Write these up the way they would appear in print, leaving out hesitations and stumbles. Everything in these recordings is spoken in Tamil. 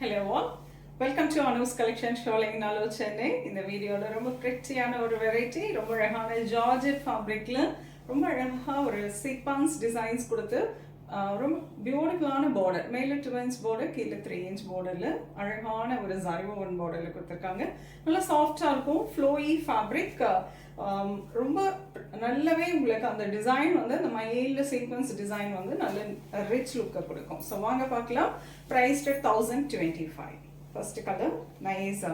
Hello all, welcome to Anu's collection showing Nalo Chennai. இந்த வீடியோல ரொம்ப பிரெட்டியான ஒரு வெரைட்டி, ரொம்ப அழகான ஜார்ஜெட் ஃபேப்ரிக்ல ரொம்ப அழகா ஒரு சீக்வன்ஸ் டிசைன்ஸ் கொடுத்து ரொம்ப பியூட்டிஃபுல்லான பார்டர், மேல 2 inch பார்டர், கீழே 3 inch பார்டர்ல அழகான ஒரு ஜரி ஓவன் பார்டர்ல கொடுத்துருக்காங்க. நல்லா சாஃப்டா இருக்கும், ஃப்ளோயி ஃபேப்ரிக். ரொம்ப நல்லாவே உங்களுக்கு அந்த டிசைன் வந்து அந்த மைல்டு சீக்வன்ஸ் டிசைன் வந்து நல்ல ரிச் லுக்கை கொடுக்கும். ஸோ வாங்க பார்க்கலாம். Price 1025. First colour nice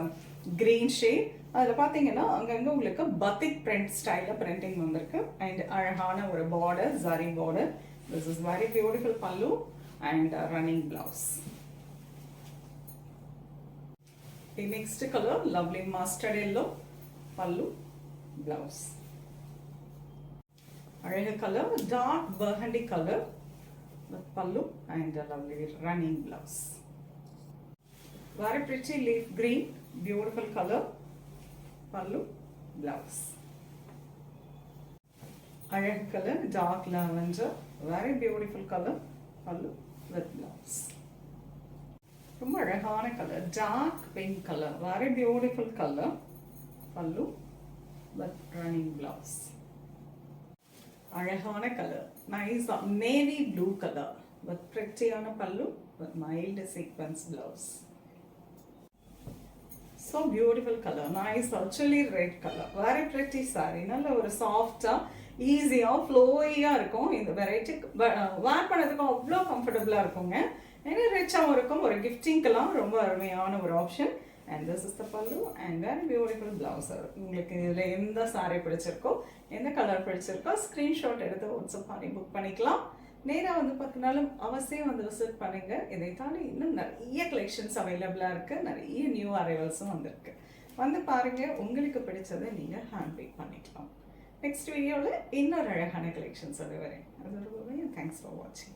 green shade. அதில் பார்த்தீங்கன்னா அங்கங்கே உங்களுக்கு பத்திக் பிரிண்ட் ஸ்டைலில் பிரிண்டிங் வந்திருக்கு. அண்ட் அழகான ஒரு border, zari border. This is very beautiful pallu and running blouse. The next color, lovely mustard yellow, pallu, blouse. Another color, dark burgundy color with pallu and a lovely running blouse. Very pretty leaf green, beautiful color, pallu, blouse. Another color, dark lavender, very beautiful color, pallu with blouse. ரொம்ப அழகான colour, dark pink colour, very beautiful color, pallu with running blouse. அழகான colour, nice navy blue color with prettyயான pallu with mild sequence blouse. So beautiful color, nice chili red color, very pretty saree. நல்ல ஒரு சாஃப்டா ஈஸியா ஃப்ளோயியா இருக்கும். இந்த வெரைட்டி வேர் பண்ணதுக்கு அவ்வளோ கம்ஃபர்டபுளா இருக்குங்க. நிறைய ரிச்சாகவும் இருக்கும். ஒரு கிஃப்டிங்கெல்லாம் ரொம்ப அருமையான ஒரு option. And this is the பல்லு அண்ட் வெரி பியூட்டிஃபுல் பிளவுஸ். உங்களுக்கு இதில் எந்த சாரீ பிடிச்சிருக்கோ, எந்த கலர் பிடிச்சிருக்கோ, ஸ்க்ரீன்ஷாட் எடுத்து வாட்ஸ்அப் பண்ணி புக் பண்ணிக்கலாம். நேராக வந்து பார்த்தினாலும் அவசியம் வந்து விசிட் பண்ணுங்க. இதை தாண்டி இன்னும் நிறைய கலெக்ஷன்ஸ் அவைலபிளாக இருக்குது. நிறைய நியூ அரைவல்ஸும் வந்திருக்கு. வந்து பாருங்கள், உங்களுக்கு பிடிச்சதை நீங்கள் ஹேண்ட் பேக் பண்ணிக்கலாம். நெக்ஸ்ட் வீடியோவில் இன்னொரு அழகான கலெக்ஷன்ஸோட வரேன். அது ரொம்ப தேங்க்ஸ் ஃபார் வாட்சிங்.